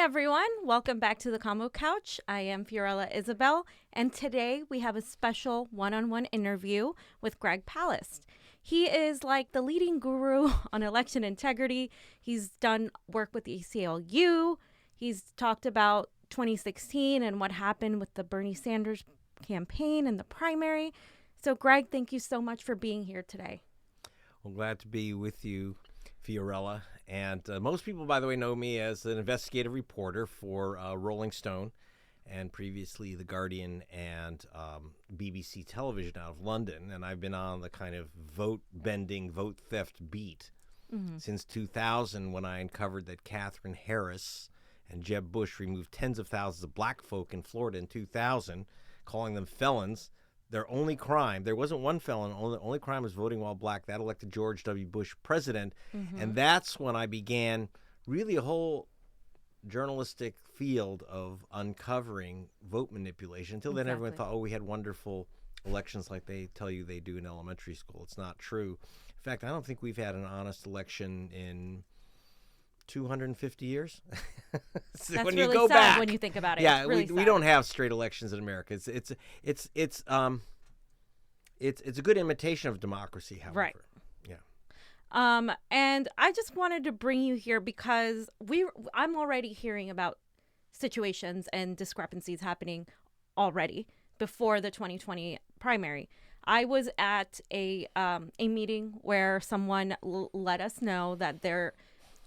everyone. Welcome back to the Convo Couch. I am Fiorella Isabel, and today we have a special one-on-one interview with Greg Palast. He is like the leading guru on election integrity. He's done work with the ACLU. He's talked about 2016 and what happened with the Bernie Sanders campaign and the primary. So, Greg, thank you so much for being here today. Well, glad to be with you, Fiorella. And most people, by the way, know me as an investigative reporter for Rolling Stone and previously The Guardian and BBC Television out of London. And I've been on the kind of vote-bending, vote theft beat since 2000 when I uncovered that Katherine Harris and Jeb Bush removed tens of thousands of black folk in Florida in 2000, calling them felons. Their only crime, there wasn't one felon, only crime was voting while black. That elected George W. Bush president. And that's when I began really a whole journalistic field of uncovering vote manipulation. Until then, everyone thought, we had wonderful elections like they tell you they do in elementary school. It's not true. In fact, I don't think we've had an honest election in 250 years. So that's when really you go sad back, when you think about it. Yeah, it's really we don't have straight elections in America. It's a good imitation of democracy, however. Right. Yeah. And I just wanted to bring you here because I'm already hearing about situations and discrepancies happening already before the 2020 primary. I was at a meeting where someone let us know that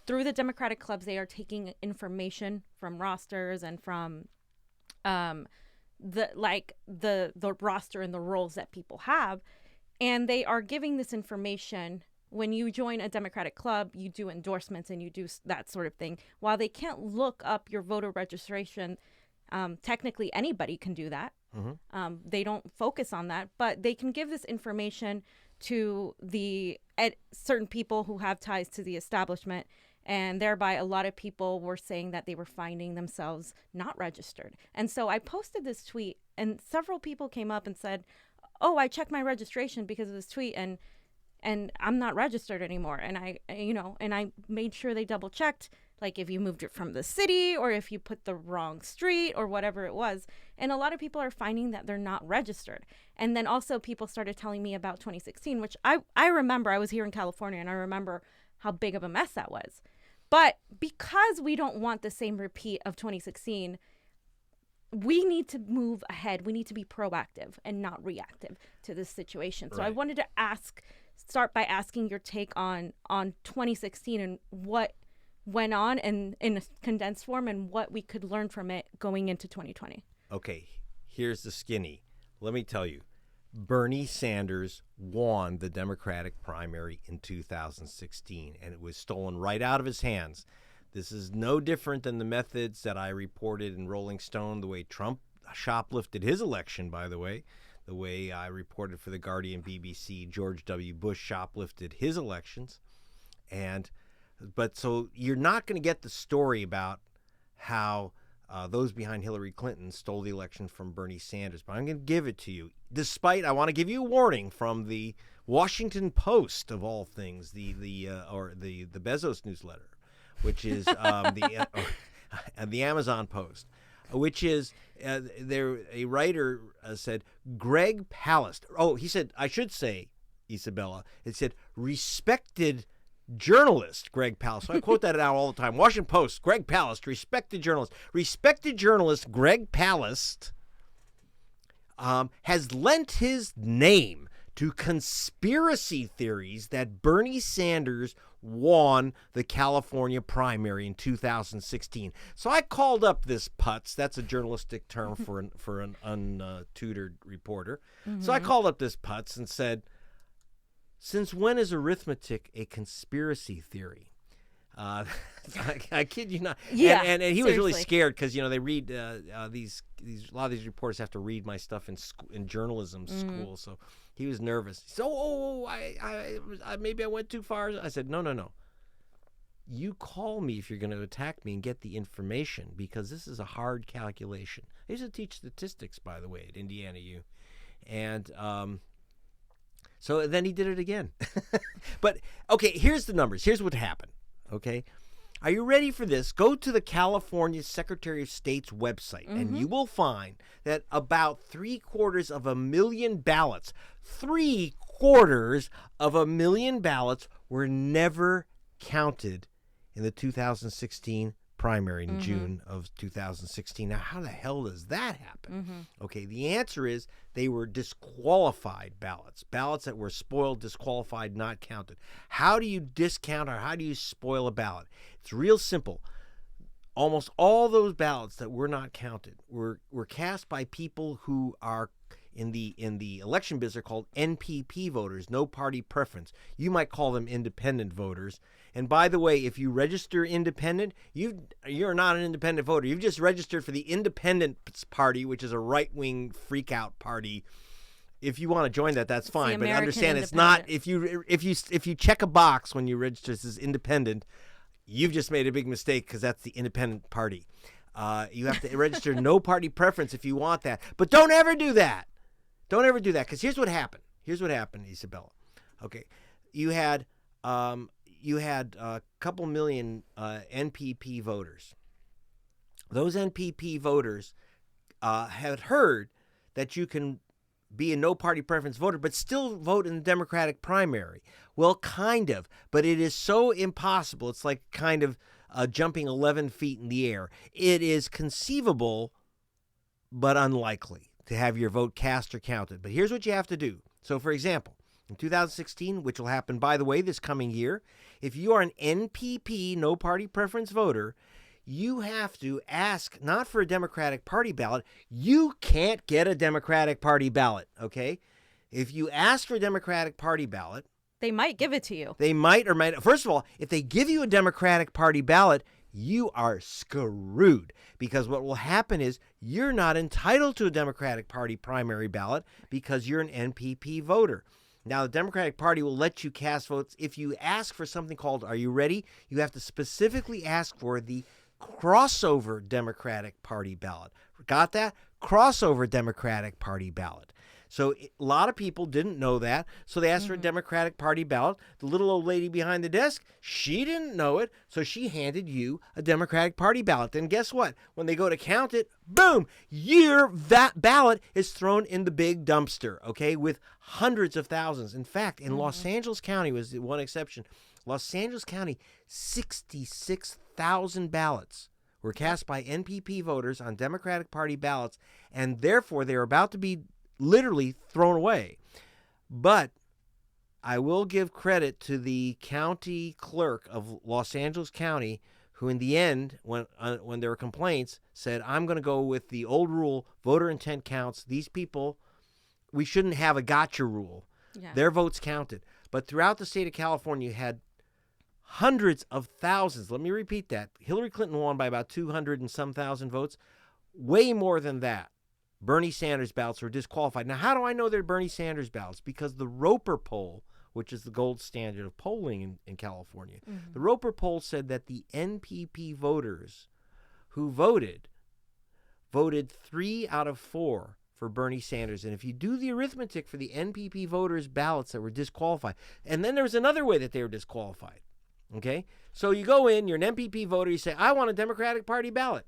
through the Democratic clubs, they are taking information from rosters and from the roster and the roles that people have, and they are giving this information. When you join a Democratic club, you do endorsements and you do that sort of thing. While they can't look up your voter registration, technically anybody can do that. They don't focus on that, but they can give this information to certain people who have ties to the establishment. And thereby, a lot of people were saying that they were finding themselves not registered. And so I posted this tweet, and several people came up and said, "Oh, I checked my registration because of this tweet, and I'm not registered anymore." And I made sure they double checked, like if you moved it from the city or if you put the wrong street or whatever it was. And a lot of people are finding that they're not registered. And then also people started telling me about 2016, which I remember. I was here in California, and I remember how big of a mess that was. But because we don't want the same repeat of 2016, we need to move ahead. We need to be proactive and not reactive to this situation. So I wanted to start by asking your take on 2016 and what went on in a condensed form and what we could learn from it going into 2020. Okay, here's the skinny. Let me tell you. Bernie Sanders won the Democratic primary in 2016, and it was stolen right out of his hands. This is no different than the methods that I reported in Rolling Stone, the way Trump shoplifted his election, by the way I reported for The Guardian, BBC, George W. Bush shoplifted his elections. But so you're not going to get the story about how those behind Hillary Clinton stole the election from Bernie Sanders, but I'm going to give it to you. Despite, I want to give you a warning from the Washington Post of all things, the Bezos newsletter, which is the Amazon Post, which is a writer said Greg Palast. Oh, he said, I should say, Isabella. It said respected journalist Greg Palast. So I quote that out all the time. Washington Post, Greg Palast, respected journalist. Respected journalist Greg Palast has lent his name to conspiracy theories that Bernie Sanders won the California primary in 2016. So I called up this putz. That's a journalistic term for an untutored reporter. So I called up this putz and said, since when is arithmetic a conspiracy theory? I kid you not. Yeah, and he was seriously. really scared because they read these a lot of these reporters have to read my stuff in journalism school, so he was nervous. So I maybe I went too far. I said no. You call me if you're going to attack me and get the information, because this is a hard calculation. I used to teach statistics, by the way, at Indiana U, and so then he did it again. But okay, here's the numbers. Here's what happened. Okay, Are you ready for this? Go to the California Secretary of State's website, and you will find that about 750,000 ballots, 750,000 ballots were never counted in the 2016 primary in June of 2016. Now, how the hell does that happen? Okay, the answer is they were disqualified ballots, ballots that were spoiled, disqualified, not counted. How do you discount or how do you spoil a ballot? It's real simple. Almost all those ballots that were not counted were cast by people who are in the election business are called NPP voters, no party preference. You might call them independent voters. And by the way, if you register independent, you're not an independent voter. You've just registered for the Independence Party, which is a right-wing freak-out party. If you want to join that, that's fine. But understand, it's not. If you check a box when you register as independent, you've just made a big mistake because that's the Independent Party. You have to register no party preference if you want that. But don't ever do that. Don't ever do that, because here's what happened. Here's what happened, Isabella. Okay, you had a couple million NPP voters. Those NPP voters had heard that you can be a no-party preference voter but still vote in the Democratic primary. Well, kind of, but it is so impossible. It's like kind of jumping 11 feet in the air. It is conceivable but unlikely to have your vote cast or counted. But here's what you have to do. So, for example, in 2016, which will happen, by the way, this coming year, if you are an NPP, no party preference voter, you have to ask not for a Democratic Party ballot. You can't get a Democratic Party ballot, okay? If you ask for a Democratic Party ballot, they might give it to you. They might or might. First of all, if they give you a Democratic Party ballot, you are screwed, because what will happen is you're not entitled to a Democratic Party primary ballot because you're an NPP voter. Now, the Democratic Party will let you cast votes if you ask for something called, are you ready? You have to specifically ask for the crossover Democratic Party ballot. Got that? Crossover Democratic Party ballot. So a lot of people didn't know that, so they asked for a Democratic Party ballot. The little old lady behind the desk, she didn't know it, so she handed you a Democratic Party ballot. Then guess what? When they go to count it, boom, that ballot is thrown in the big dumpster, okay, with hundreds of thousands. In fact, in Los Angeles County was the one exception. Los Angeles County, 66,000 ballots were cast by NPP voters on Democratic Party ballots, and therefore they are about to be literally thrown away. But I will give credit to the county clerk of Los Angeles County, who in the end, when there were complaints, said, I'm going to go with the old rule, voter intent counts. These people, we shouldn't have a gotcha rule. Yeah. Their votes counted. But throughout the state of California, you had hundreds of thousands. Let me repeat that. Hillary Clinton won by about 200 and some thousand votes. Way more than that. Bernie Sanders ballots were disqualified. Now, how do I know they're Bernie Sanders ballots? Because the Roper poll, which is the gold standard of polling in California, the Roper poll said that the NPP voters who voted 3 out of 4 for Bernie Sanders. And if you do the arithmetic for the NPP voters' ballots that were disqualified, and then there was another way that they were disqualified, okay? So you go in, you're an NPP voter, you say, I want a Democratic Party ballot.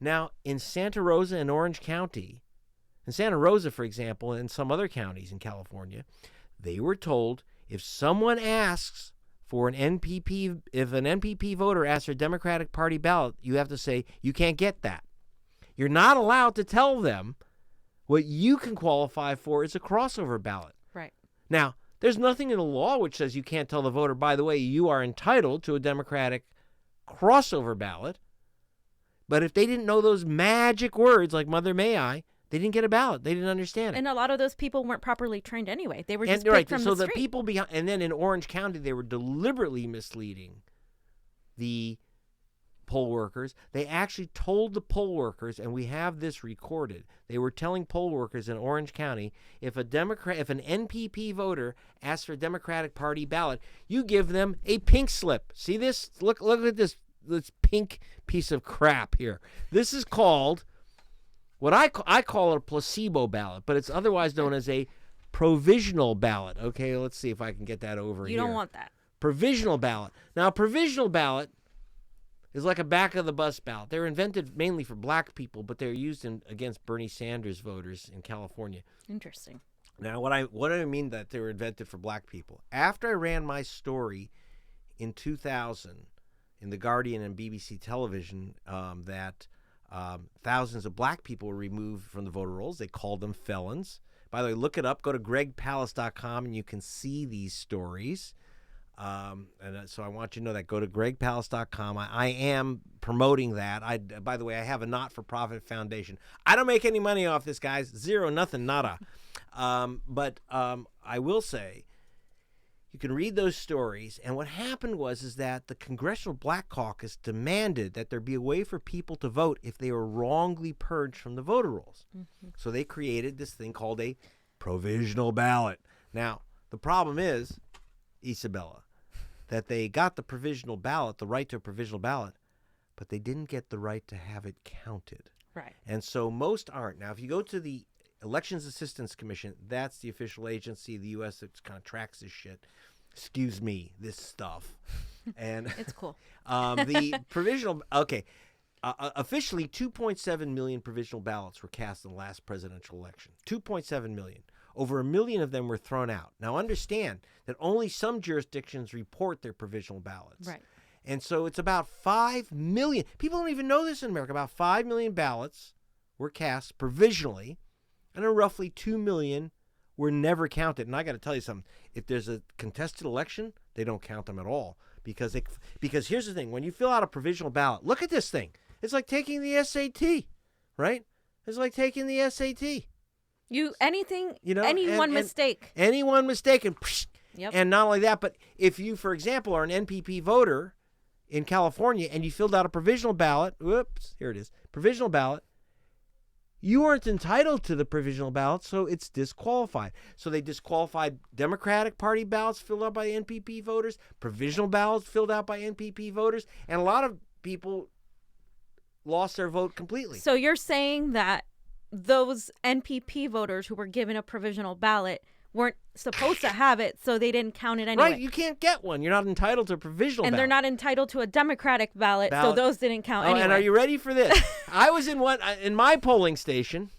Now, in Santa Rosa and Orange County, in Santa Rosa, for example, and some other counties in California, they were told if someone asks for an NPP, if an NPP voter asks for a Democratic Party ballot, you have to say, you can't get that. You're not allowed to tell them what you can qualify for is a crossover ballot. Right. Now, there's nothing in the law which says you can't tell the voter, by the way, you are entitled to a Democratic crossover ballot. But if they didn't know those magic words like Mother May I, they didn't get a ballot. They didn't understand it. And a lot of those people weren't properly trained anyway. They were just picked from the street. People behind, and then in Orange County, they were deliberately misleading the poll workers. They actually told the poll workers, and we have this recorded. They were telling poll workers in Orange County, if an NPP voter asks for a Democratic Party ballot, you give them a pink slip. See this? Look at this pink piece of crap here. This is called what I call a placebo ballot, but it's otherwise known as a provisional ballot. Okay, let's see if I can get that over here. You don't want that. Provisional ballot. Now, a provisional ballot is like a back-of-the-bus ballot. They were invented mainly for black people, but they're used against Bernie Sanders voters in California. Interesting. Now, what do I mean that they were invented for black people? After I ran my story in 2000 in The Guardian and BBC Television that thousands of black people were removed from the voter rolls, they called them felons. By the way, look it up. Go to gregpalast.com and you can see these stories. So I want you to know that. Go to gregpalast.com. I am promoting that. By the way, I have a not-for-profit foundation. I don't make any money off this, guys. Zero, nothing, nada. But I will say, you can read those stories. And what happened is that the Congressional Black Caucus demanded that there be a way for people to vote if they were wrongly purged from the voter rolls. Mm-hmm. So they created this thing called a provisional ballot. Now, the problem is, Isabella, that they got the provisional ballot, the right to a provisional ballot, but they didn't get the right to have it counted. Right. And so most aren't. Now, if you go to the Elections Assistance Commission, that's the official agency of the U.S. that kind of tracks this shit. Excuse me, this stuff. And it's cool. The provisional, okay. Officially, 2.7 million provisional ballots were cast in the last presidential election. 2.7 million. Over 1 million of them were thrown out. Now, understand that only some jurisdictions report their provisional ballots. Right. And so it's about 5 million. People don't even know this in America. About 5 million ballots were cast provisionally, and roughly 2 million were never counted. And I got to tell you something. If there's a contested election, they don't count them at all. Because here's the thing. When you fill out a provisional ballot, look at this thing. It's like taking the SAT, right? It's like taking the SAT. Any one mistake. Any one mistake. Yep. And not only that, but if you, for example, are an NPP voter in California and you filled out a provisional ballot, provisional ballot, you weren't entitled to the provisional ballot, so it's disqualified. So they disqualified Democratic Party ballots filled out by NPP voters, provisional ballots filled out by NPP voters, and a lot of people lost their vote completely. So you're saying that those NPP voters who were given a provisional ballot weren't supposed to have it, so they didn't count it anyway. Right, you can't get one. You're not entitled to a provisional ballot. And they're not entitled to a Democratic ballot, so those didn't count anyway. And are you ready for this? I was in my polling station,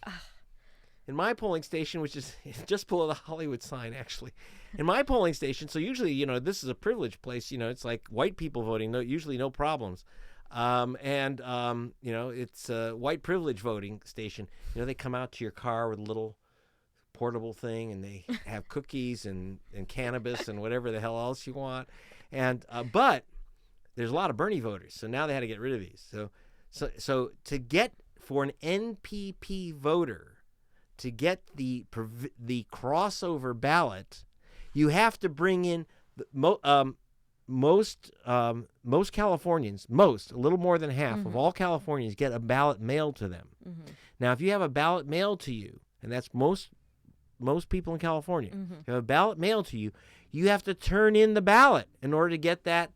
which is just below the Hollywood sign, actually. In my polling station, so usually, this is a privileged place. It's like white people voting, usually no problems. It's a white privilege voting station. They come out to your car with a little portable thing, and they have cookies and cannabis and whatever the hell else you want. And but there's a lot of Bernie voters, so now they had to get rid of these. So to get for an NPP voter to get the crossover ballot, you have to bring in most Californians, a little more than half of all Californians get a ballot mailed to them. Mm-hmm. Now, if you have a ballot mailed to you, and that's most people in California, if you have a ballot mailed to you, you have to turn in the ballot in order to get that.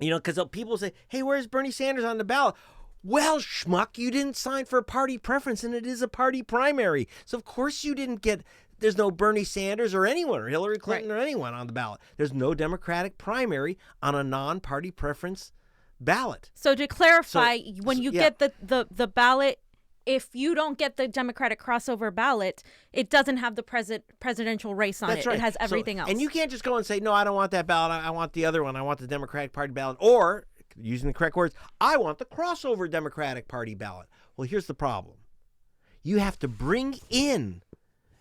Because people say, hey, where's Bernie Sanders on the ballot? Well, schmuck, you didn't sign for a party preference, and it is a party primary. So, of course, you didn't get. There's no Bernie Sanders or anyone, or Hillary Clinton or anyone on the ballot. There's no Democratic primary on a non-party preference ballot. So to clarify, when you get the ballot, if you don't get the Democratic crossover ballot, it doesn't have the presidential race on it. Right. It has everything else. And you can't just go and say, no, I don't want that ballot. I want the other one. I want the Democratic Party ballot. Or, using the correct words, I want the crossover Democratic Party ballot. Well, here's the problem. You have to bring in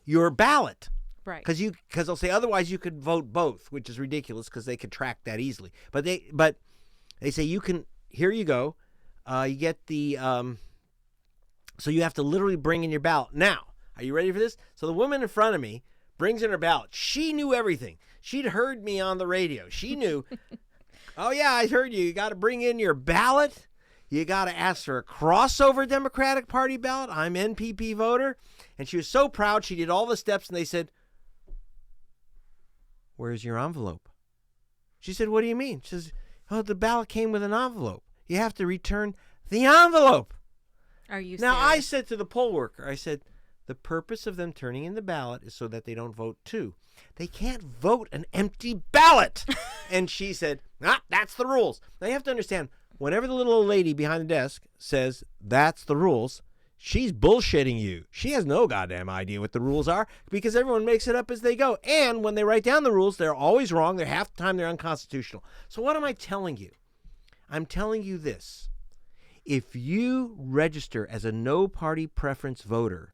your ballot. Right. Because they'll say otherwise you could vote both, which is ridiculous because they could track that easily. But they say you can, here you go. You get the, so you have to literally bring in your ballot. Now, are you ready for this? So the woman in front of me brings in her ballot. She knew everything. She'd heard me on the radio. She knew, oh yeah, I heard you. You got to bring in your ballot. You got to ask for a crossover Democratic Party ballot. I'm NPP voter. And she was so proud. She did all the steps, and they said, where's your envelope? She said, what do you mean? She says, oh, the ballot came with an envelope. You have to return the envelope. Are you Now, serious? I said to the poll worker, I said, the purpose of them turning in the ballot is so that they don't vote two. They can't vote an empty ballot. And she said, that's the rules. Now, you have to understand, whenever the little old lady behind the desk says that's the rules, she's bullshitting you. She has no goddamn idea what the rules are because everyone makes it up as they go. And when they write down the rules, they're always wrong. They're half the time they're unconstitutional. So what am I telling you? I'm telling you this. If you register as a no party preference voter,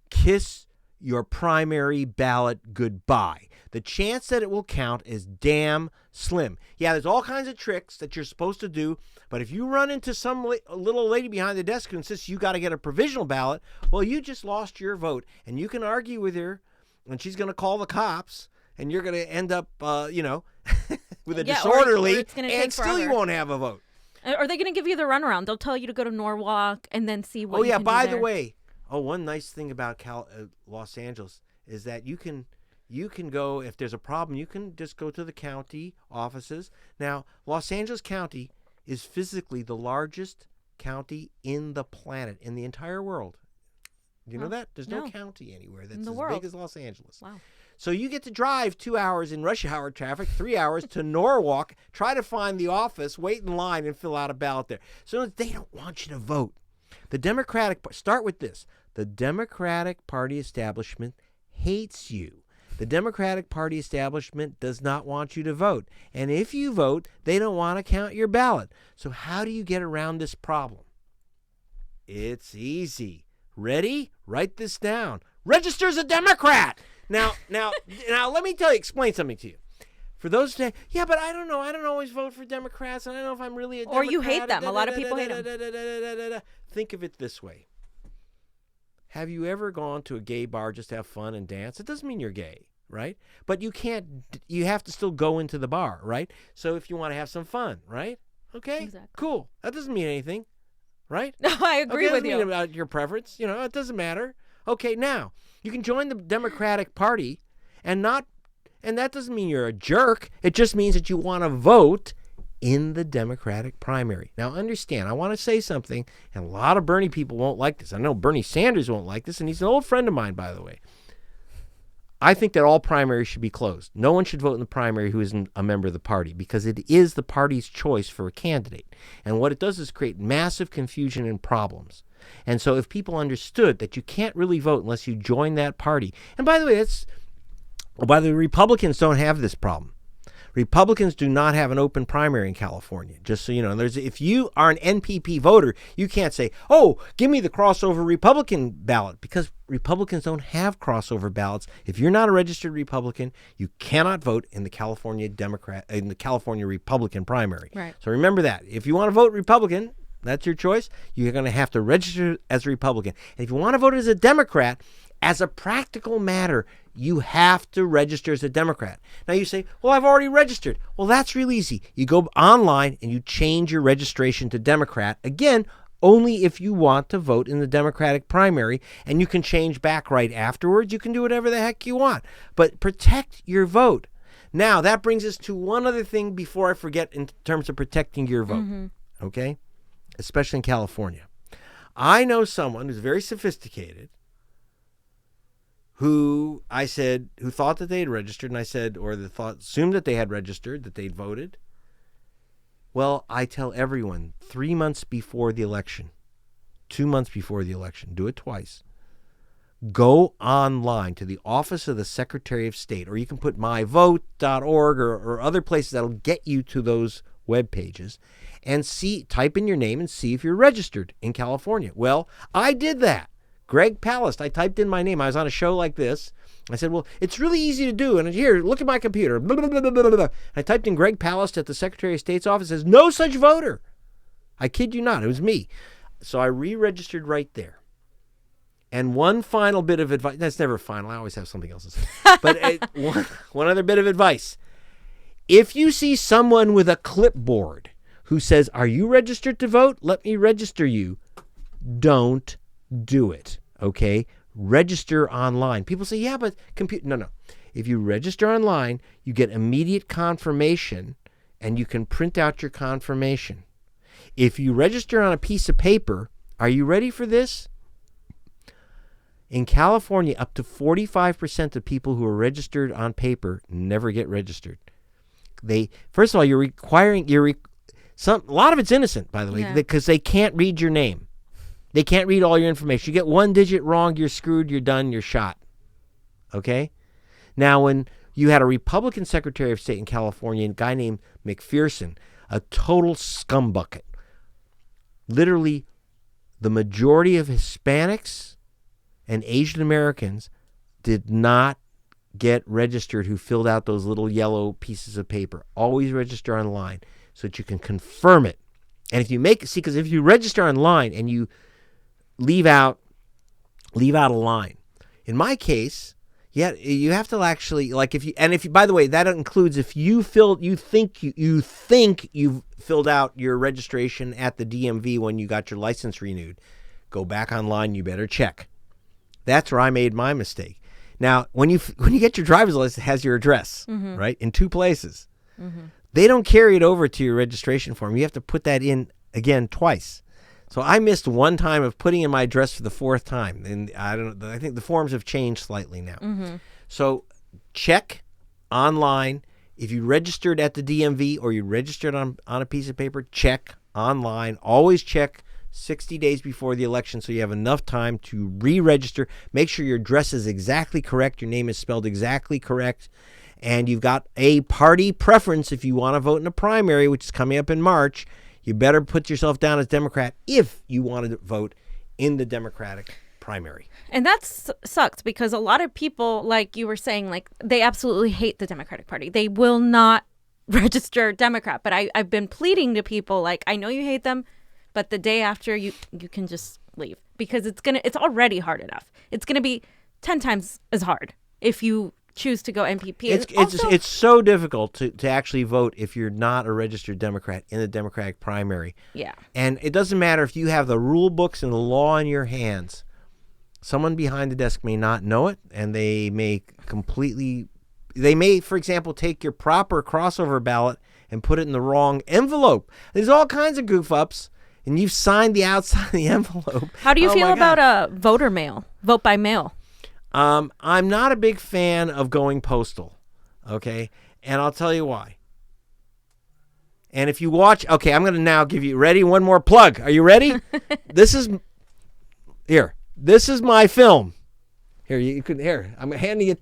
kiss your primary ballot goodbye. The chance that it will count is damn slim. Yeah, there's all kinds of tricks that you're supposed to do, but if you run into some little lady behind the desk who insists you got to get a provisional ballot, well, you just lost your vote, and you can argue with her, and she's going to call the cops, and you're going to end up, with a disorderly, and still you won't have a vote. Are they going to give you the runaround? They'll tell you to go to Norwalk and then see what you can do by there. the way, one nice thing about Los Angeles is that you can go, if there's a problem, you can just go to the county offices. Now, Los Angeles County is physically the largest county in the planet, in the entire world. Do you know that? There's no county anywhere that's as big as Los Angeles. Wow. So you get to drive 2 hours in rush hour traffic, 3 hours to Norwalk, try to find the office, wait in line, and fill out a ballot there. So they don't want you to vote. The Democratic, start with this. The Democratic Party establishment hates you. The Democratic Party establishment does not want you to vote. And if you vote, they don't want to count your ballot. So how do you get around this problem? It's easy. Ready? Write this down. Register as a Democrat. Now, let me explain something to you. For those who say, yeah, but I don't know. I don't always vote for Democrats. And I don't know if I'm really a Democrat. Or you hate them. A lot of people hate them. Think of it this way. Have you ever gone to a gay bar just to have fun and dance? It doesn't mean you're gay, right? But you have to still go into the bar, right? So if you want to have some fun, right? Okay, exactly. Cool. That doesn't mean anything, right? No, I agree with you. It doesn't mean about your preference. It doesn't matter. Okay, now, you can join the Democratic Party and that doesn't mean you're a jerk. It just means that you want to vote in the Democratic primary. Now, understand, I want to say something, and a lot of Bernie people won't like this. I know Bernie Sanders won't like this, and he's an old friend of mine, by the way. I think that all primaries should be closed. No one should vote in the primary who isn't a member of the party because it is the party's choice for a candidate. And what it does is create massive confusion and problems. And so if people understood that you can't really vote unless you join that party, and by the way, Republicans don't have this problem. Republicans do not have an open primary in California, just so you know. If you are an NPP voter, you can't say, oh, give me the crossover Republican ballot, because Republicans don't have crossover ballots. If you're not a registered Republican, you cannot vote in the California Republican primary. Right. So remember that. If you want to vote Republican, that's your choice. You're going to have to register as a Republican. And if you want to vote as a Democrat, as a practical matter, you have to register as a Democrat. Now you say, well, I've already registered. Well, that's real easy. You go online and you change your registration to Democrat. Again, only if you want to vote in the Democratic primary, and you can change back right afterwards. You can do whatever the heck you want, but protect your vote. Now, that brings us to one other thing before I forget in terms of protecting your vote, okay? Especially in California. I know someone who's very sophisticated who thought that they had registered, and I said, assumed that they had registered, that they'd voted. Well, I tell everyone 3 months before the election, 2 months before the election, do it twice. Go online to the Office of the Secretary of State, or you can put myvote.org or other places that'll get you to those web pages, and type in your name and see if you're registered in California. Well, I did that. Greg Palast, I typed in my name. I was on a show like this. I said, well, it's really easy to do. And here, look at my computer. Blah, blah, blah, blah, blah. I typed in Greg Palast at the Secretary of State's office. It says, no such voter. I kid you not. It was me. So I re-registered right there. And one final bit of advice. That's never final. I always have something else to say. But one other bit of advice. If you see someone with a clipboard who says, are you registered to vote? Let me register you. Don't do it, okay? Register online. People say, yeah, but No. If you register online, you get immediate confirmation, and you can print out your confirmation. If you register on a piece of paper, are you ready for this? In California, up to 45% of people who are registered on paper never get registered. First of all, A lot of it's innocent, by the way, because they can't read your name. They can't read all your information. You get one digit wrong, you're screwed, you're done, you're shot. Okay? Now, when you had a Republican Secretary of State in California, a guy named McPherson, a total scumbucket. Literally, the majority of Hispanics and Asian Americans did not get registered who filled out those little yellow pieces of paper. Always register online so that you can confirm it. And if you because if you register online and you leave out a line, in my case, you have to actually, like, by the way, that includes if you think you've filled out your registration at the DMV when you got your license renewed, go back online, you better check. That's where I made my mistake. Now, when you get your driver's license, it has your address, right, in 2 places. They don't carry it over to your registration form. You have to put that in again twice. So I missed one time of putting in my address for the 4th time, and I think the forms have changed slightly now. So check online. If you registered at the DMV or you registered on a piece of paper, check online. Always check 60 days before the election so you have enough time to re-register. Make sure your address is exactly correct, your name is spelled exactly correct, and you've got a party preference if you want to vote in a primary, which is coming up in March. You better put yourself down as Democrat if you want to vote in the Democratic primary. And that sucks because a lot of people, like you were saying, like they absolutely hate the Democratic Party. They will not register Democrat. But I've been pleading to people, like, I know you hate them, but the day after you can just leave because it's already hard enough. It's going to be 10 times as hard if you choose to go MPP. It's so difficult to actually vote if you're not a registered Democrat in the Democratic primary. Yeah. And it doesn't matter if you have the rule books and the law in your hands. Someone behind the desk may not know it, and they may, for example, take your proper crossover ballot and put it in the wrong envelope. There's all kinds of goof-ups, and you've signed the outside of the envelope. How do you feel about voter mail, vote by mail? I'm not a big fan of going postal, okay? And I'll tell you why. And if you watch, okay, I'm going to now give you, ready? One more plug. Are you ready? This is my film. Here, I'm handing it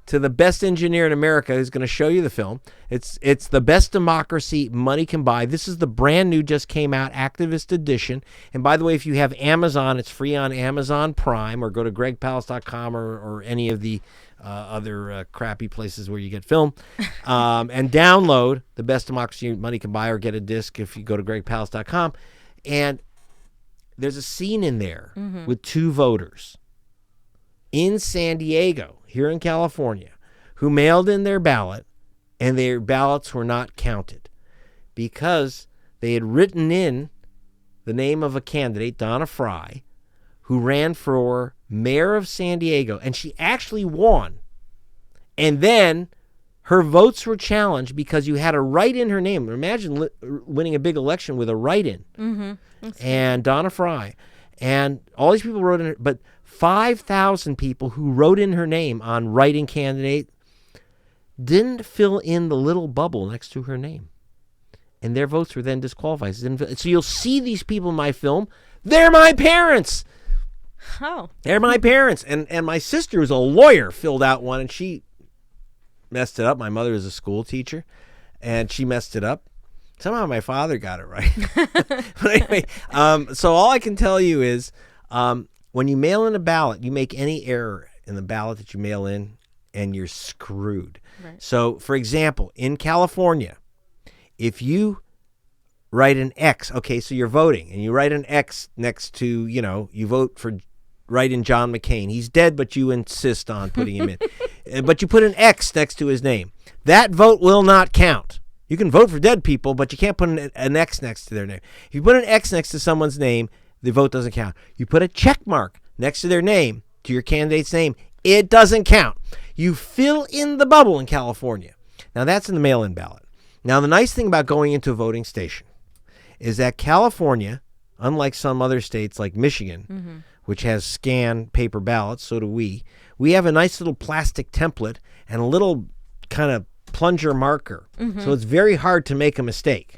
to the best engineer in America who's going to show you the film. It's The Best Democracy Money Can Buy. This is the brand new, just came out, Activist Edition. And by the way, if you have Amazon, it's free on Amazon Prime, or go to gregpalast.com or any of the other crappy places where you get film. And download The Best Democracy Money Can Buy, or get a disc if you go to gregpalast.com. And there's a scene in there with 2 voters in San Diego, here in California, who mailed in their ballot, and their ballots were not counted because they had written in the name of a candidate, Donna Fry, who ran for mayor of San Diego, and she actually won. And then her votes were challenged because you had to write in her name. Imagine winning a big election with a write-in. And Donna Fry. And all these people wrote in her, but 5,000 people who wrote in her name on write-in candidate didn't fill in the little bubble next to her name. And their votes were then disqualified. So you'll see these people in my film. They're my parents. Oh. They're my parents. And my sister, who's a lawyer, filled out one, and she messed it up. My mother is a school teacher, and she messed it up. Somehow my father got it right. But anyway, so all I can tell you is when you mail in a ballot, you make any error in the ballot that you mail in, and you're screwed. Right. So, for example, in California, if you write an X, okay, so you're voting, and you write an X next to, you vote for write-in John McCain. He's dead, but you insist on putting him in. But you put an X next to his name. That vote will not count. You can vote for dead people, but you can't put an X next to their name. If you put an X next to someone's name, the vote doesn't count. You put a check mark next to their name, to your candidate's name, it doesn't count. You fill in the bubble in California. Now, that's in the mail-in ballot. Now, the nice thing about going into a voting station is that California, unlike some other states like Michigan, which has scanned paper ballots, so do we have a nice little plastic template and a little kind of plunger marker. So it's very hard to make a mistake.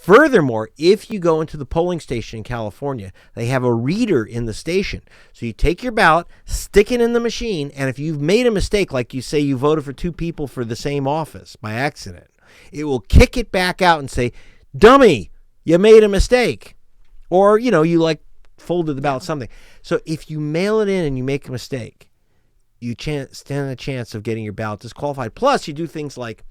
Furthermore, if you go into the polling station in California, they have a reader in the station. So you take your ballot, stick it in the machine, and if you've made a mistake, like you say you voted for two people for the same office by accident, it will kick it back out and say, dummy, you made a mistake. Or, you folded the ballot, something. So if you mail it in and you make a mistake, you stand a chance of getting your ballot disqualified. Plus, you do things like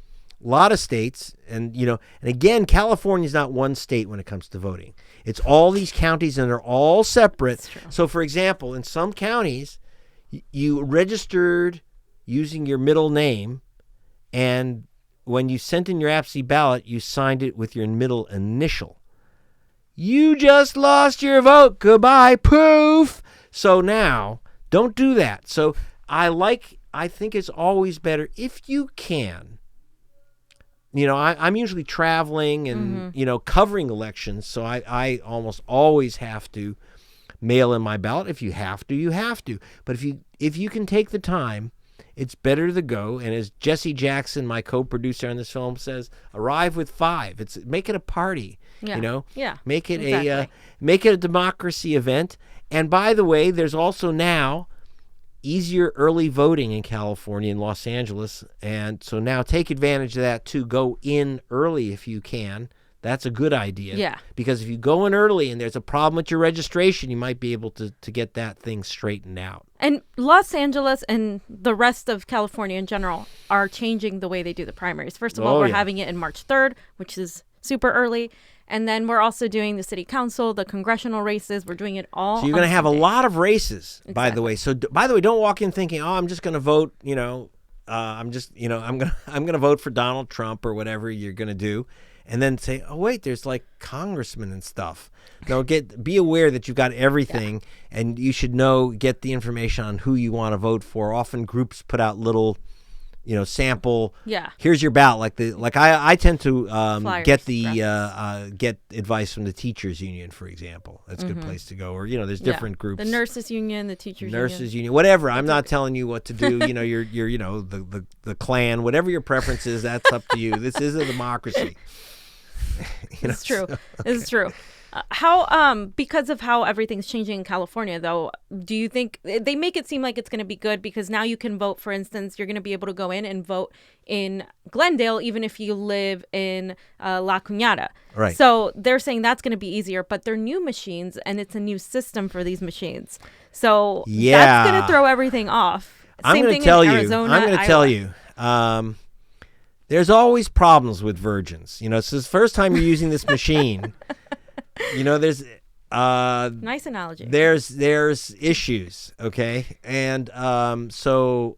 a lot of states, and again, California is not one state when it comes to voting. It's all these counties, and they're all separate. So, for example, in some counties, you registered using your middle name, and when you sent in your absentee ballot, you signed it with your middle initial. You just lost your vote. Goodbye. Poof. So now, don't do that. So I think it's always better if you can. I'm usually traveling and, covering elections, so I almost always have to mail in my ballot. If you have to, you have to. But if you can take the time, it's better to go. And as Jesse Jackson, my co-producer on this film, says, arrive with 5. Make it a party. Yeah. Make it a democracy event. And by the way, there's also now easier early voting in California and Los Angeles. And so now take advantage of that too. Go in early if you can. That's a good idea. Yeah. Because if you go in early and there's a problem with your registration, you might be able to get that thing straightened out. And Los Angeles and the rest of California in general are changing the way they do the primaries. First of all, we're having it in March 3rd, which is super early. And then we're also doing the city council, the congressional races. We're doing it all. So you're going to have a lot of races, Exactly. by the way. So by the way, don't walk in thinking, "Oh, I'm just going to vote, I'm going to vote for Donald Trump or whatever you're going to do." And then say, "Oh, wait, there's like congressmen and stuff." No, be aware that you've got everything, and you should get the information on who you want to vote for. Often groups put out little sample. Yeah. Here's your ballot. I tend to Flyers, get advice from the teachers union, for example. That's a good place to go. Or there's different groups. The nurses union, the teachers union, whatever. I'm not telling you what to do. You're the Klan, whatever your preference is. That's up to you. This is a democracy. It's true. It's true. How because of how everything's changing in California, though, do you think they make it seem like it's going to be good because now you can vote? For instance, you're going to be able to go in and vote in Glendale even if you live in La Cunada. Right. So they're saying that's going to be easier, but they're new machines and it's a new system for these machines. So that's going to throw everything off. Same thing in Arizona, I'm going to tell you. There's always problems with virgins. It's the first time you're using this machine. There's nice analogy. There's issues, okay? And so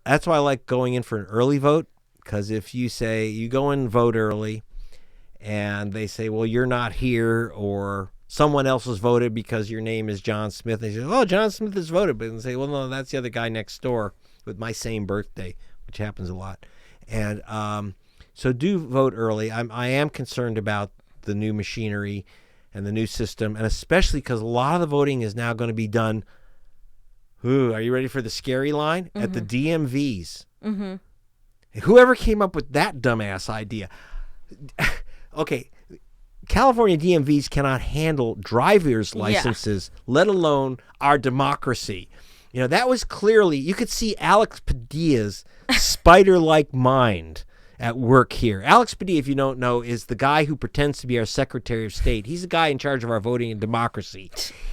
that's why I like going in for an early vote, because if you say you go in and vote early and they say, well, you're not here, or someone else has voted because your name is John Smith, they say, oh, John Smith has voted, but they say, well, no, that's the other guy next door with my same birthday, which happens a lot. And so do vote early. I am concerned about the new machinery and the new system, and especially because a lot of the voting is now going to be done. Are you ready for the scary line? At the DMVs. Mm-hmm. Whoever came up with that dumbass idea. Okay, California DMVs cannot handle driver's licenses, let alone our democracy. That was clearly, you could see Alex Padilla's spider-like mind at work here. Alex Padilla, if you don't know, is the guy who pretends to be our Secretary of State. He's the guy in charge of our voting and democracy.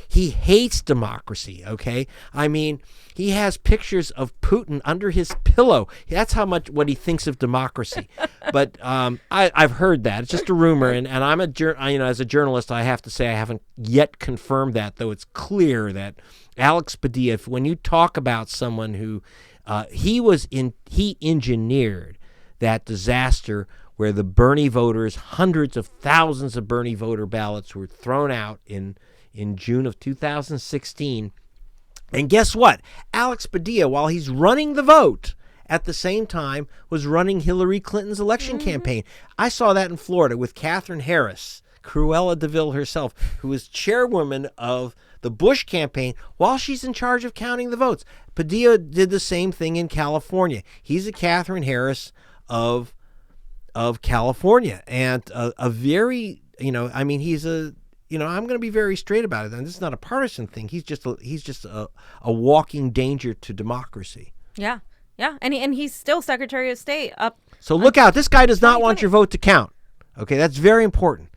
He hates democracy, okay? I mean, he has pictures of Putin under his pillow. That's how much what he thinks of democracy. But I've heard that. It's just a rumor, and I'm as a journalist, I have to say I haven't yet confirmed that, though it's clear that Alex Padilla, when you talk about someone who he engineered that disaster where the Bernie voters, hundreds of thousands of Bernie voter ballots were thrown out in June of 2016. And guess what? Alex Padilla, while he's running the vote, at the same time was running Hillary Clinton's election campaign. I saw that in Florida with Catherine Harris, Cruella DeVille herself, who was chairwoman of the Bush campaign while she's in charge of counting the votes. Padilla did the same thing in California. He's a Catherine Harris of of California, and a very, I mean, he's a, I'm going to be very straight about it. And this is not a partisan thing. He's just a walking danger to democracy. Yeah, yeah, and he's still Secretary of State up. So look out! This guy does not want your vote to count. Okay, that's very important.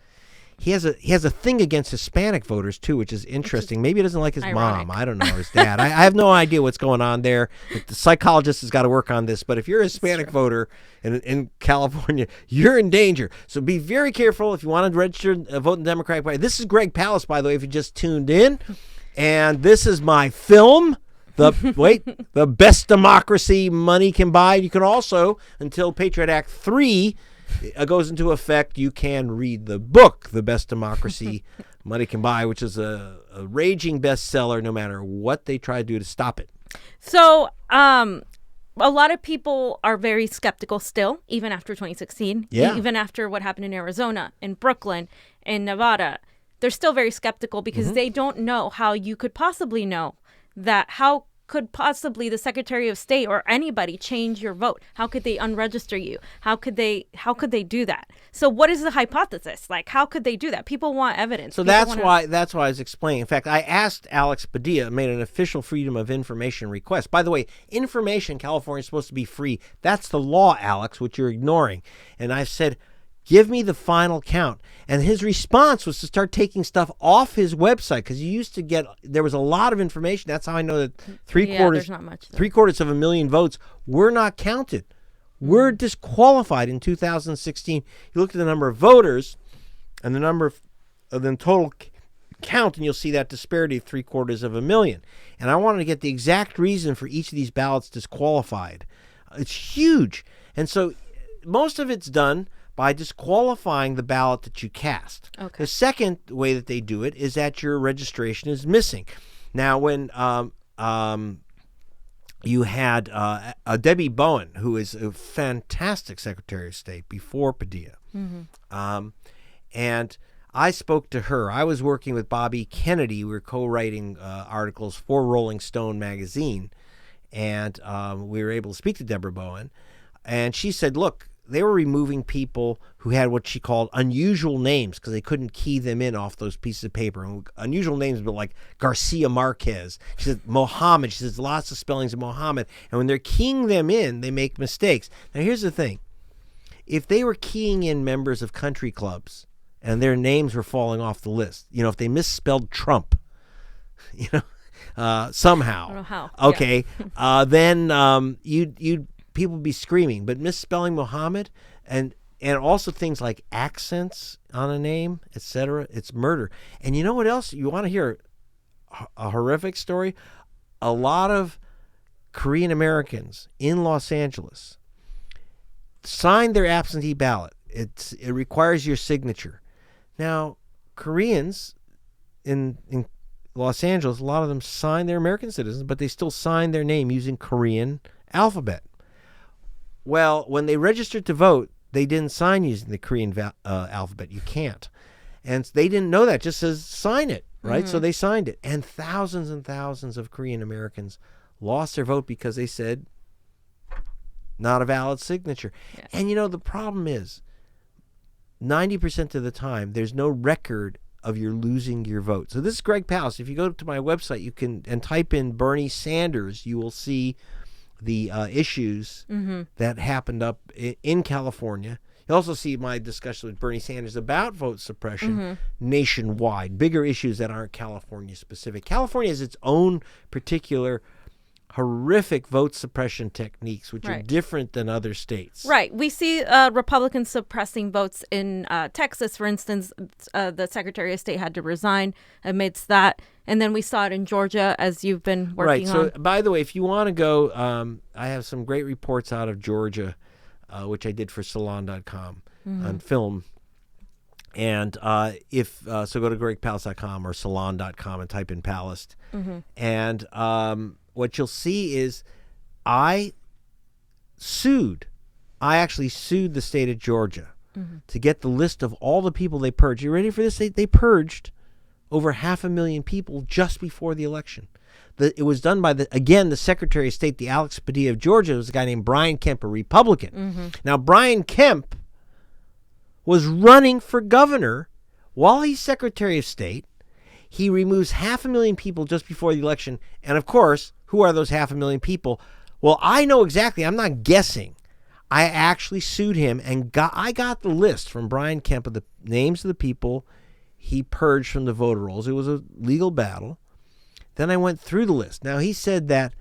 He has a thing against Hispanic voters too, which is interesting. Maybe he doesn't like his ironic. mom. I don't know, or his dad. I have no idea what's going on there. The psychologist has got to work on this. But if you're a Hispanic voter in California, you're in danger. So be very careful if you want to register vote in the Democratic Party. This is Greg Palast, by the way, if you just tuned in, and this is my film. The best democracy money can buy. You can also, until Patriot Act 3 goes into effect, you can read the book, The Best Democracy Money Can Buy, which is a raging bestseller no matter what they try to do to stop it. So a lot of people are very skeptical still, even after 2016, even after what happened in Arizona, in Brooklyn, in Nevada. They're still very skeptical because they don't know how you could possibly know that. How could possibly the Secretary of State or anybody change your vote? How could they unregister you? How could they do that? So what is the hypothesis? Like, how could they do that? People want evidence. So that's why I was explaining. In fact, I asked Alex Padilla, made an official Freedom of Information request. By the way, information in California is supposed to be free. That's the law, Alex, which you're ignoring. And I said, give me the final count. And his response was to start taking stuff off his website, because you used to get, there was a lot of information. That's how I know that there's not much, three quarters of a million votes were not counted. Were disqualified in 2016. You look at the number of voters and the number of the total count, and you'll see that disparity of 750,000. And I wanted to get the exact reason for each of these ballots disqualified. It's huge. And so most of it's done by disqualifying the ballot that you cast. Okay. The second way that they do it is that your registration is missing. Now, when you had Debbie Bowen, who is a fantastic Secretary of State before Padilla, and I spoke to her. I was working with Bobby Kennedy. We were co-writing articles for Rolling Stone magazine, and we were able to speak to Deborah Bowen, and she said, look, they were removing people who had what she called unusual names because they couldn't key them in off those pieces of paper. And unusual names were like Garcia Marquez. She said Mohammed. She says lots of spellings of Mohammed. And when they're keying them in, they make mistakes. Now, here's the thing. If they were keying in members of country clubs and their names were falling off the list, if they misspelled Trump, somehow. I don't know how. Okay. Yeah. Then you'd people would be screaming, but misspelling Muhammad and also things like accents on a name, etc., it's murder. And you know what else? You want to hear a horrific story? A lot of Korean Americans in Los Angeles signed their absentee ballot. It requires your signature. Now, Koreans in Los Angeles, a lot of them sign, they're American citizens, but they still sign their name using Korean alphabet. Well, when they registered to vote, they didn't sign using the Korean alphabet. You can't. And they didn't know that. It just says sign it, right? So they signed it. And thousands of Korean Americans lost their vote because they said not a valid signature. Yes. And, the problem is 90% of the time, there's no record of your losing your vote. So this is Greg Palast. If you go to my website, you can and type in Bernie Sanders, you will see the issues that happened up in California. You also see my discussion with Bernie Sanders about vote suppression nationwide, bigger issues that aren't California specific. California has its own particular horrific vote suppression techniques, which are different than other states. Right. We see Republicans suppressing votes in Texas, for instance. The Secretary of State had to resign amidst that. And then we saw it in Georgia, as you've been working on. Right. So, by the way, if you want to go, I have some great reports out of Georgia, which I did for Salon.com on film. And so go to gregpalast.com or Salon.com and type in Palast. And what you'll see is I actually sued the state of Georgia to get the list of all the people they purged. You ready for this? They purged over 500,000 people just before the election. It was done by the Secretary of State, the Alex Padilla of Georgia. It was a guy named Brian Kemp, a Republican. Now, Brian Kemp was running for governor while he's Secretary of State. He removes 500,000 people just before the election. And of course, who are those 500,000 people? Well, I know exactly. I'm not guessing. I actually sued him and I got the list from Brian Kemp of the names of the people he purged from the voter rolls. It was a legal battle. Then I went through the list. Now, he said that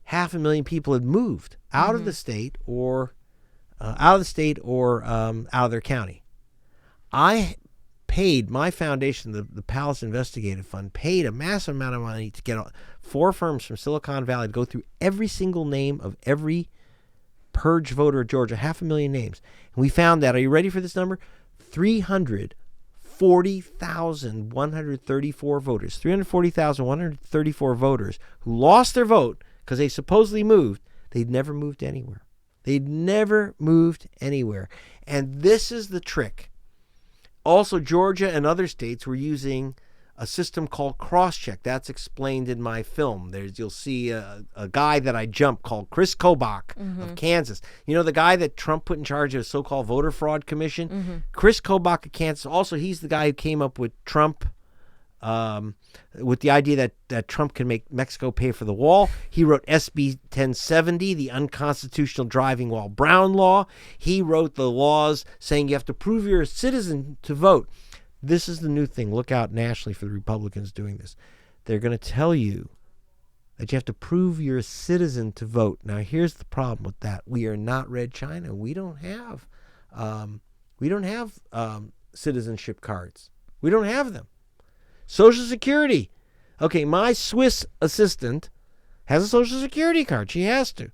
500,000 people had moved out of the state or out of their county. I paid my foundation, the Palast Investigative Fund, paid a massive amount of money to get 4 firms from Silicon Valley to go through every single name of every purge voter of Georgia, 500,000 names. And we found that, are you ready for this number? 340,134 voters. 340,134 voters who lost their vote because they supposedly moved. They'd never moved anywhere. They'd never moved anywhere. And this is the trick. Also, Georgia and other states were using a system called cross-check. That's explained in my film. You'll see a guy that I jumped called Chris Kobach of Kansas. You know, the guy that Trump put in charge of the so-called voter fraud commission? Chris Kobach of Kansas. Also, he's the guy who came up with Trump, with the idea that Trump can make Mexico pay for the wall. He wrote SB 1070, the unconstitutional driving while brown law. He wrote the laws saying you have to prove you're a citizen to vote. This is the new thing. Look out nationally for the Republicans doing this. They're going to tell you that you have to prove you're a citizen to vote. Now, here's the problem with that. We are not Red China. We don't have citizenship cards. We don't have them. Social Security. Okay, my Swiss assistant has a Social Security card. She has to.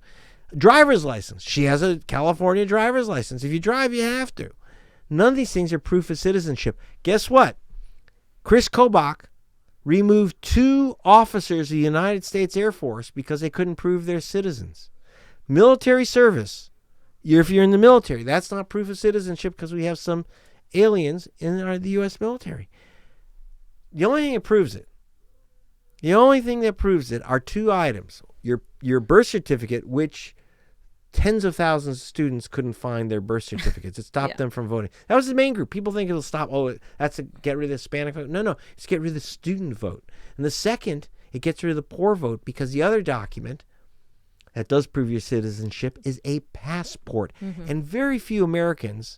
Driver's license. She has a California driver's license. If you drive, you have to. None of these things are proof of citizenship. Guess what? Chris Kobach removed 2 officers of the United States Air Force because they couldn't prove they're citizens. Military service. If you're in the military, that's not proof of citizenship because we have some aliens in the U.S. military. The only thing that proves it are 2 items. Your birth certificate, which tens of thousands of students couldn't find their birth certificates. It stopped them from voting. That was the main group. People think it'll stop. Oh, that's to get rid of the Hispanic vote. No, it's get rid of the student vote. And the second, it gets rid of the poor vote because the other document that does prove your citizenship is a passport. And very few Americans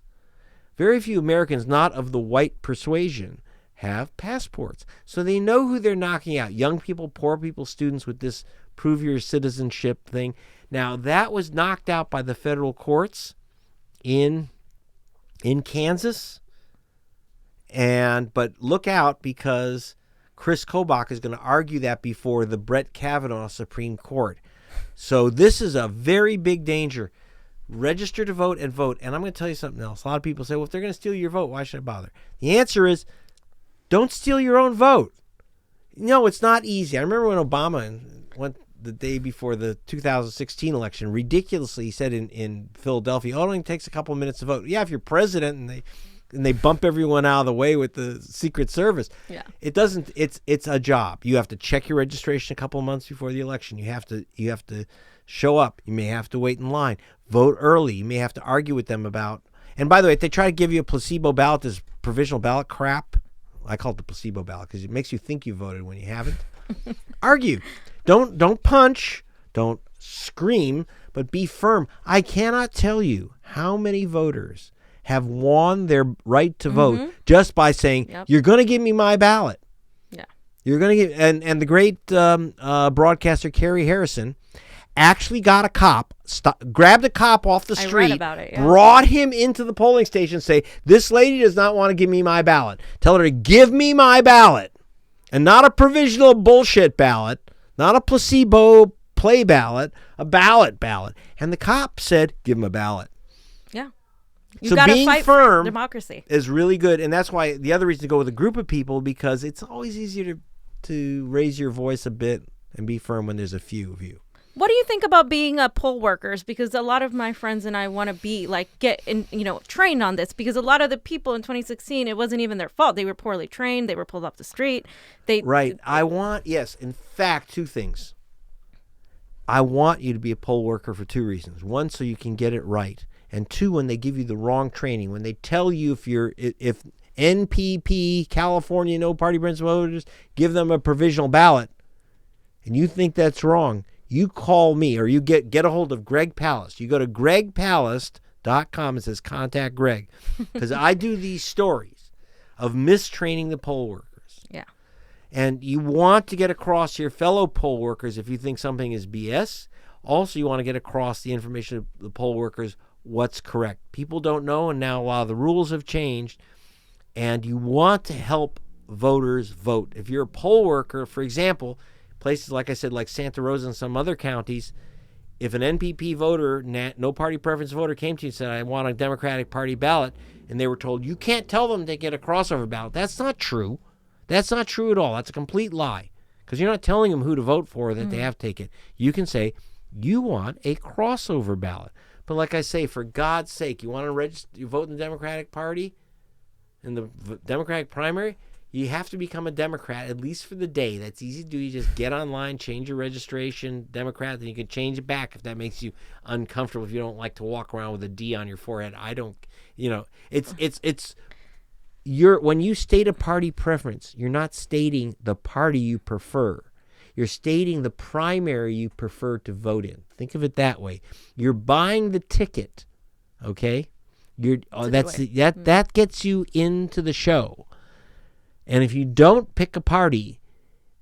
not of the white persuasion have passports. So they know who they're knocking out. Young people, poor people, students with this prove your citizenship thing. Now, that was knocked out by the federal courts in Kansas. But look out because Chris Kobach is going to argue that before the Brett Kavanaugh Supreme Court. So this is a very big danger. Register to vote and vote. And I'm going to tell you something else. A lot of people say, well, if they're going to steal your vote, why should I bother? The answer is, don't steal your own vote. No, it's not easy. I remember when Obama went the day before the 2016 election, ridiculously, he said in Philadelphia, it only takes a couple of minutes to vote. Yeah, if you're president and they bump everyone out of the way with the Secret Service. Yeah. It doesn't. It's a job. You have to check your registration a couple of months before the election. You have to show up. You may have to wait in line. Vote early. You may have to argue with them about. And by the way, if they try to give you a placebo ballot, this provisional ballot crap, I call it the placebo ballot because it makes you think you voted when you haven't. Argue. Don't punch. Don't scream, but be firm. I cannot tell you how many voters have won their right to vote just by saying, you're going to give me my ballot. Yeah. You're going to give, and the great broadcaster Carrie Harrison actually got a cop, grabbed a cop off the street, read about it, brought him into the polling station and say, this lady does not want to give me my ballot. Tell her to give me my ballot and not a provisional bullshit ballot, not a placebo play ballot, a ballot. And the cop said, give him a ballot. Yeah. So being firm democracy is really good. And that's why the other reason to go with a group of people, because it's always easier to raise your voice a bit and be firm when there's a few of you. What do you think about being poll workers? Because a lot of my friends and I want to be get in, trained on this, because a lot of the people in 2016, it wasn't even their fault. They were poorly trained. They were pulled off the street. Right. In fact, 2 things. I want you to be a poll worker for 2 reasons. One, so you can get it right. And 2, when they give you the wrong training, when they tell you if NPP, California No Party Principal Voters, give them a provisional ballot, and you think that's wrong, you call me, or you get a hold of Greg Palast. You go to gregpalast.com. It says contact Greg, because I do these stories of mistraining the poll workers. Yeah. And you want to get across to your fellow poll workers if you think something is BS. Also, you want to get across the information to the poll workers what's correct. People don't know, and now a lot of the rules have changed, and you want to help voters vote. If you're a poll worker, for example, places like I said, like Santa Rosa and some other counties, if an NPP voter, no party preference voter, came to you and said, I want a Democratic Party ballot, and they were told, you can't tell them to get a crossover ballot. That's not true. That's not true at all. That's a complete lie, because you're not telling them who to vote for, that they have to take it. You can say, you want a crossover ballot. But like I say, for God's sake, you want to register, you vote in the Democratic Party, in the Democratic primary, you have to become a Democrat, at least for the day. That's easy to do. You just get online, change your registration, Democrat, then you can change it back if that makes you uncomfortable, if you don't like to walk around with a D on your forehead. I don't, when you state a party preference, you're not stating the party you prefer. You're stating the primary you prefer to vote in. Think of it that way. You're buying the ticket, okay? That gets you into the show. And if you don't pick a party,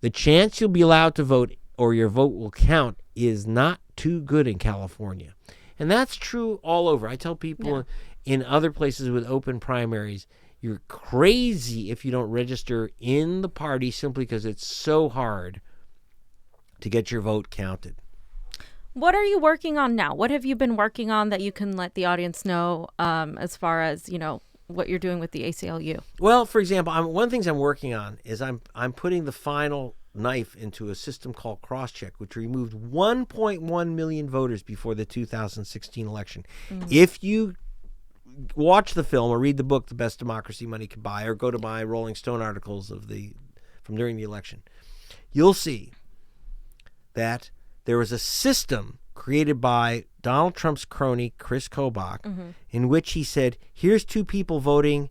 the chance you'll be allowed to vote or your vote will count is not too good in California. And that's true all over. I tell people in other places with open primaries, you're crazy if you don't register in the party simply because it's so hard to get your vote counted. What are you working on now? What have you been working on that you can let the audience know as far as, what you're doing with the ACLU? Well, for example, one of the things I'm working on is I'm putting the final knife into a system called Crosscheck, which removed 1.1 million voters before the 2016 election. If you watch the film or read the book, The Best Democracy Money Can Buy, or go to my Rolling Stone articles from during the election, you'll see that there was a system created by Donald Trump's crony, Chris Kobach, in which he said, here's two people voting,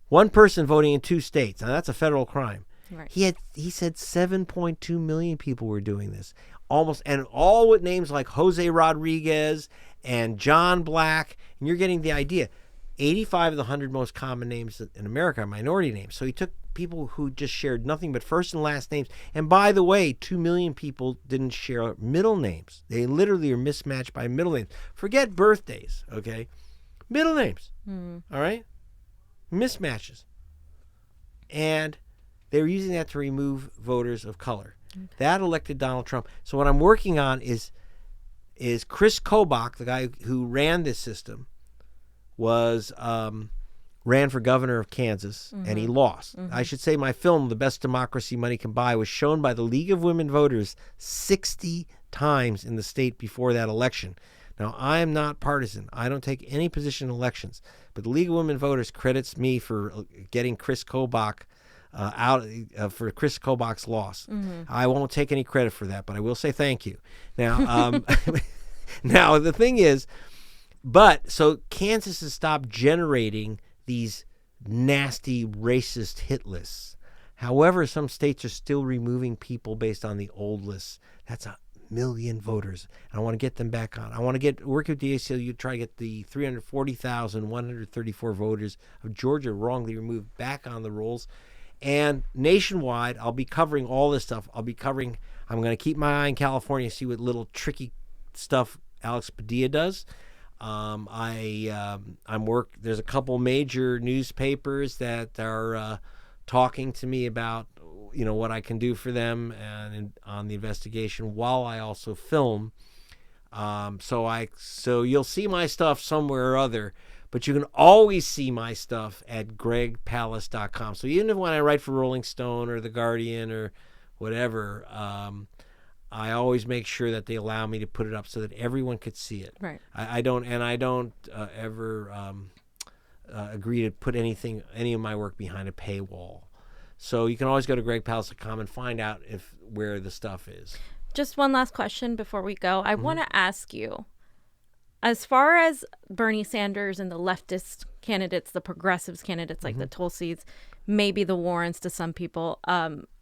one person voting in 2 states. Now, that's a federal crime. Right. He said 7.2 million people were doing this. And all with names like Jose Rodriguez and John Black. And you're getting the idea. 85 of the 100 most common names in America are minority names. So he took people who just shared nothing but first and last names. And by the way, 2 million people didn't share middle names. They literally are mismatched by middle names. Forget birthdays, okay? Middle names, all right? Mismatches. And they were using that to remove voters of color. Okay. That elected Donald Trump. So what I'm working on is Chris Kobach, the guy who ran this system, ran for governor of Kansas, and he lost. I should say my film, The Best Democracy Money Can Buy, was shown by the League of Women Voters 60 times in the state before that election. Now, I am not partisan. I don't take any position in elections. But the League of Women Voters credits me for getting Chris Kobach for Chris Kobach's loss. I won't take any credit for that, but I will say thank you. Now, now the thing is, so Kansas has stopped generating these nasty racist hit lists. However, some states are still removing people based on the old lists. That's 1 million voters. I want to get them back on. I want to work with the ACLU to try to get the 340,134 voters of Georgia wrongly removed back on the rolls. And nationwide, I'll be covering all this stuff. I'm going to keep my eye on California, see what little tricky stuff Alex Padilla does. There's a couple major newspapers that are talking to me about what I can do for them and on the investigation while I also film. So you'll see my stuff somewhere or other, but you can always see my stuff at gregpalast.com. So even when I write for Rolling Stone or The Guardian or whatever, I always make sure that they allow me to put it up so that everyone could see it. Right. I don't ever agree to put any of my work behind a paywall. So you can always go to gregpalast.com and find out where the stuff is. Just one last question before we go. I want to ask you, As far as Bernie Sanders and the leftist candidates, the progressives candidates like the Tulsis, maybe the Warrens to some people,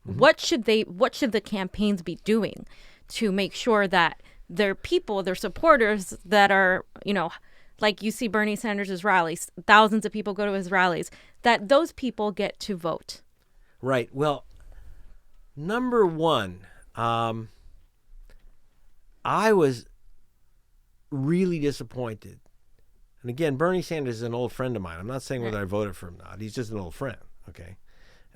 what should the campaigns be doing to make sure that their people, their supporters that are, like you see Bernie Sanders' rallies, thousands of people go to his rallies, that those people get to vote? Right. Well, number one, I was really disappointed. And again, Bernie Sanders is an old friend of mine. I'm not saying whether I voted for him or not. He's just an old friend. Okay.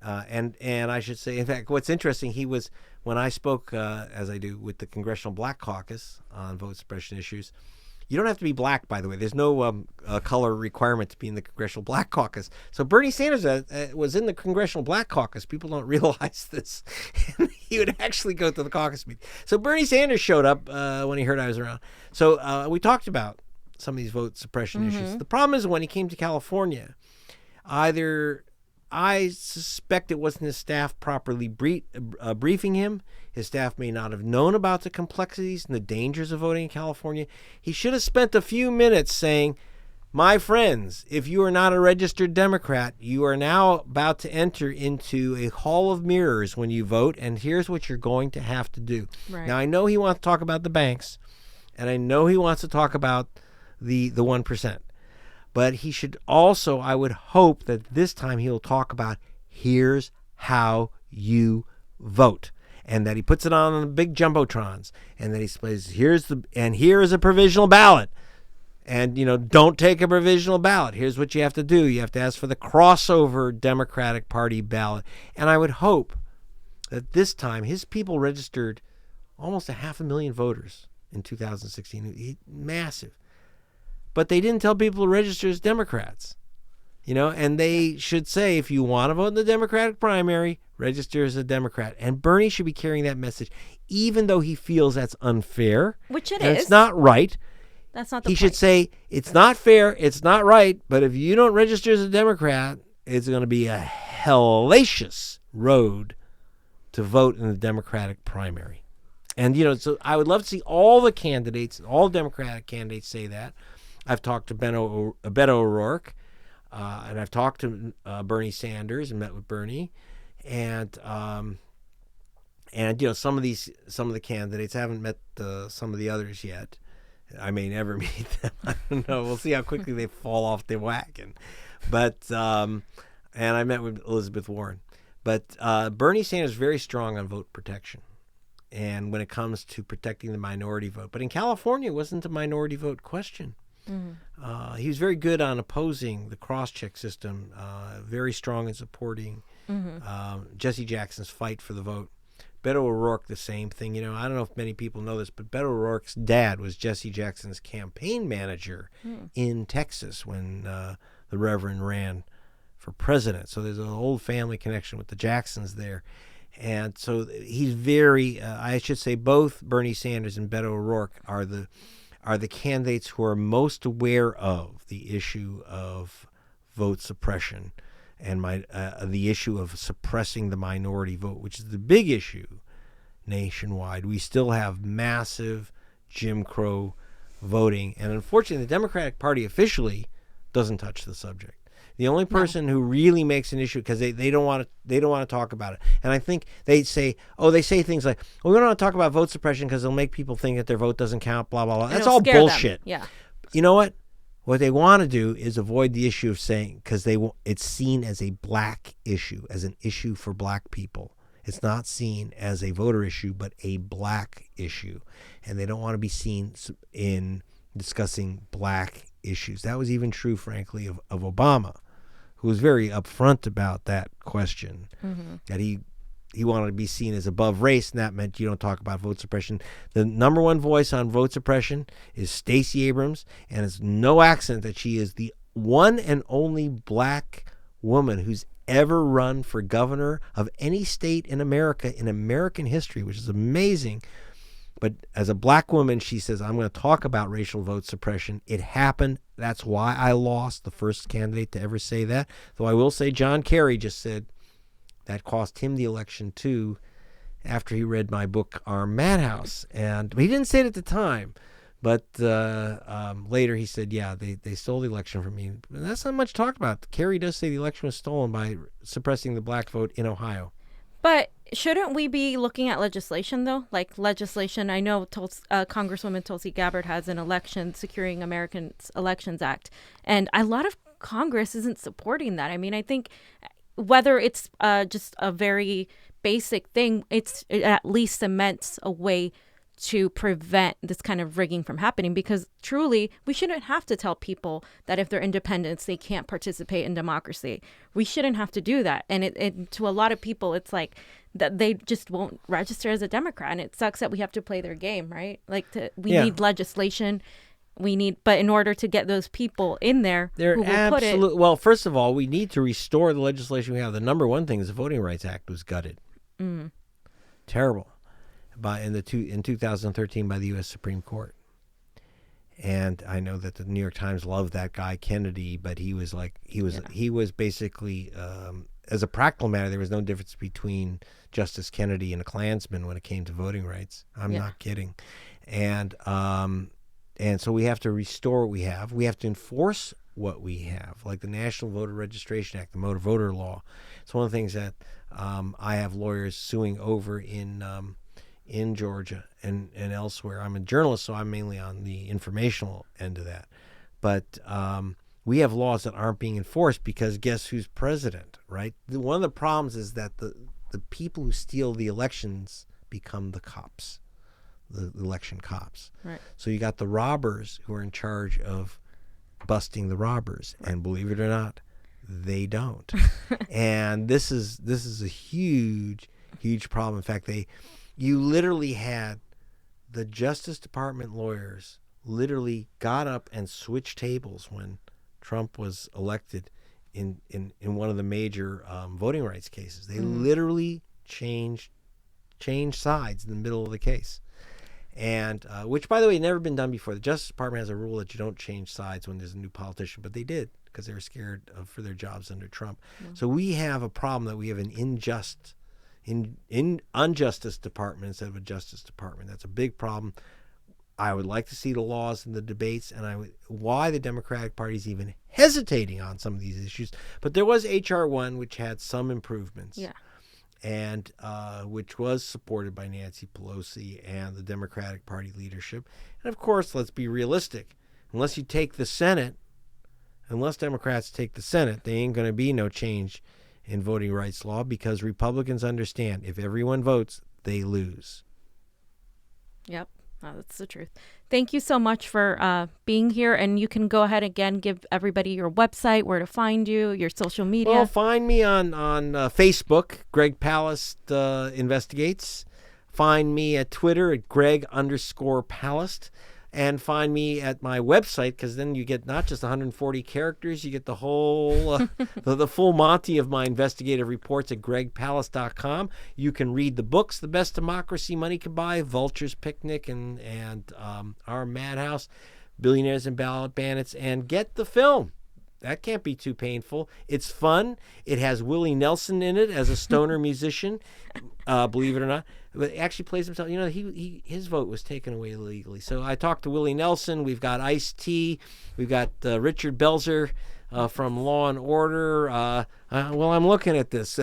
And I should say, in fact, what's interesting, he was, when I spoke, as I do, with the Congressional Black Caucus on vote suppression issues, you don't have to be black, by the way. There's no color requirement to be in the Congressional Black Caucus. So Bernie Sanders was in the Congressional Black Caucus. People don't realize this. He would actually go to the caucus meeting. So Bernie Sanders showed up when he heard I was around. So we talked about some of these vote suppression issues. The problem is when he came to California, either I suspect it wasn't his staff properly briefing him. His staff may not have known about the complexities and the dangers of voting in California. He should have spent a few minutes saying, my friends, if you are not a registered Democrat, you are now about to enter into a hall of mirrors when you vote, and here's what you're going to have to do. Right. Now, I know he wants to talk about the banks, and I know he wants to talk about the 1%. But he should also, I would hope that this time he'll talk about here's how you vote. And that he puts it on the big jumbotrons. And that he says, here is a provisional ballot. And, don't take a provisional ballot. Here's what you have to do. You have to ask for the crossover Democratic Party ballot. And I would hope that this time his people registered almost 500,000 voters in 2016. Massive. But they didn't tell people to register as Democrats, and they should say, if you want to vote in the Democratic primary, register as a Democrat. And Bernie should be carrying that message, even though he feels that's unfair. Which it is. It's not right. That's not the point. He should say, it's not fair, it's not right, but if you don't register as a Democrat, it's going to be a hellacious road to vote in the Democratic primary. And, so I would love to see all the candidates, all Democratic candidates say that. I've talked to Beto O'Rourke, and I've talked to Bernie Sanders and met with Bernie, and some of the candidates. I haven't met some of the others yet. I may never meet them. I don't know. We'll see how quickly they fall off the wagon. But and I met with Elizabeth Warren. But Bernie Sanders is very strong on vote protection, and when it comes to protecting the minority vote. But in California, it wasn't a minority vote question. He was very good on opposing the cross-check system, very strong in supporting Jesse Jackson's fight for the vote. Beto O'Rourke, the same thing. I don't know if many people know this, but Beto O'Rourke's dad was Jesse Jackson's campaign manager in Texas when the Reverend ran for president. So there's an old family connection with the Jacksons there. And so he's very, I should say both Bernie Sanders and Beto O'Rourke are the candidates who are most aware of the issue of vote suppression and the issue of suppressing the minority vote, which is the big issue nationwide. We still have massive Jim Crow voting, and unfortunately, the Democratic Party officially doesn't touch the subject. The only person who really makes an issue, because they don't want to talk about it. And I think they say things like, well, we don't want to talk about vote suppression because it'll make people think that their vote doesn't count, blah, blah, blah. That's all bullshit. Yeah. You know what? What they want to do is avoid the issue of saying, because it's seen as a black issue, as an issue for black people. It's not seen as a voter issue, but a black issue. And they don't want to be seen in discussing black issues. That was even true, frankly, of Obama, who was very upfront about that question, that he wanted to be seen as above race, and that meant you don't talk about vote suppression. The number one voice on vote suppression is Stacey Abrams, and it's no accident that she is the one and only black woman who's ever run for governor of any state in America in American history, which is amazing. But as a black woman, she says, I'm going to talk about racial vote suppression. It happened. That's why I lost, the first candidate to ever say that. Though I will say John Kerry just said that cost him the election, too, after he read my book, Our Madhouse. And he didn't say it at the time. But later he said, yeah, they stole the election from me. But that's not much talked about. Kerry does say the election was stolen by suppressing the black vote in Ohio. But shouldn't we be looking at legislation, though? Like legislation, I know Congresswoman Tulsi Gabbard has an election securing Americans Elections Act. And a lot of Congress isn't supporting that. I mean, I think whether it's just a very basic thing, it at least cements a way to prevent this kind of rigging from happening, because truly we shouldn't have to tell people that if they're independents they can't participate in democracy. We shouldn't have to do that. And it to a lot of people it's like that they just won't register as a Democrat, and it sucks that we have to play their game, right? Like we need legislation. But in order to get those people in there, who will put it. Well, first of all, we need to restore the legislation we have. The number one thing is the Voting Rights Act was gutted. Terrible. In 2013 by the U.S. Supreme Court. And I know that the New York Times loved that guy Kennedy, but he was basically as a practical matter, there was no difference between Justice Kennedy and a Klansman when it came to voting rights. I'm not kidding. And so we have to restore what we have. We have to enforce what we have, like the National Voter Registration Act, the Motor Voter Law. It's one of the things that I have lawyers suing over in Georgia and elsewhere. I'm a journalist, so I'm mainly on the informational end of that. But we have laws that aren't being enforced because guess who's president, right? One of the problems is that the people who steal the elections become the cops, the election cops. Right. So you got the robbers who are in charge of busting the robbers, and believe it or not, they don't. And this is a huge problem. In fact, you literally had the Justice Department lawyers literally got up and switched tables when Trump was elected in one of the major voting rights cases. They literally changed sides in the middle of the case. And which, by the way, had never been done before. The Justice Department has a rule that you don't change sides when there's a new politician, but they did because they were scared for their jobs under Trump. So we have a problem that we have an unjustice department instead of a Justice Department. That's a big problem. I would like to see the laws and the debates, and why the Democratic Party is even hesitating on some of these issues. But there was H.R. 1, which had some improvements. Yeah. And which was supported by Nancy Pelosi and the Democratic Party leadership. And of course, let's be realistic. Unless Democrats take the Senate, there ain't going to be no change in voting rights law, because Republicans understand if everyone votes, they lose. Yep. Oh, that's the truth. Thank you so much for being here. And you can go ahead again, give everybody your website, where to find you, your social media. Well, find me on Facebook, Greg Palast Investigates. Find me at Twitter at Greg_Palast. And find me at my website, because then you get not just 140 characters, you get the whole, the full Monty of my investigative reports at gregpalast.com. You can read the books, The Best Democracy Money Can Buy, Vulture's Picnic, and Our Madhouse, Billionaires and Ballot Bandits, and get the film. That can't be too painful. It's fun. It has Willie Nelson in it as a stoner musician, believe it or not. But he actually plays himself. You know, his vote was taken away illegally. So I talked to Willie Nelson. We've got Ice-T. We've got Richard Belzer from Law and Order. Well, I'm looking at this.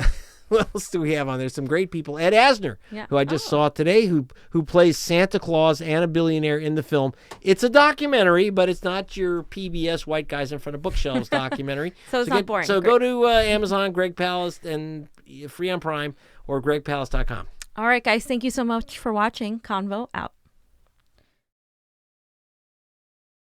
What else do we have on there? Some great people. Ed Asner, who I just saw today, who plays Santa Claus and a billionaire in the film. It's a documentary, but it's not your PBS white guys in front of bookshelves documentary. So it's not boring. So go to Amazon, Greg Palast, and free on Prime, or gregpalast.com. All right, guys. Thank you so much for watching. Convo out.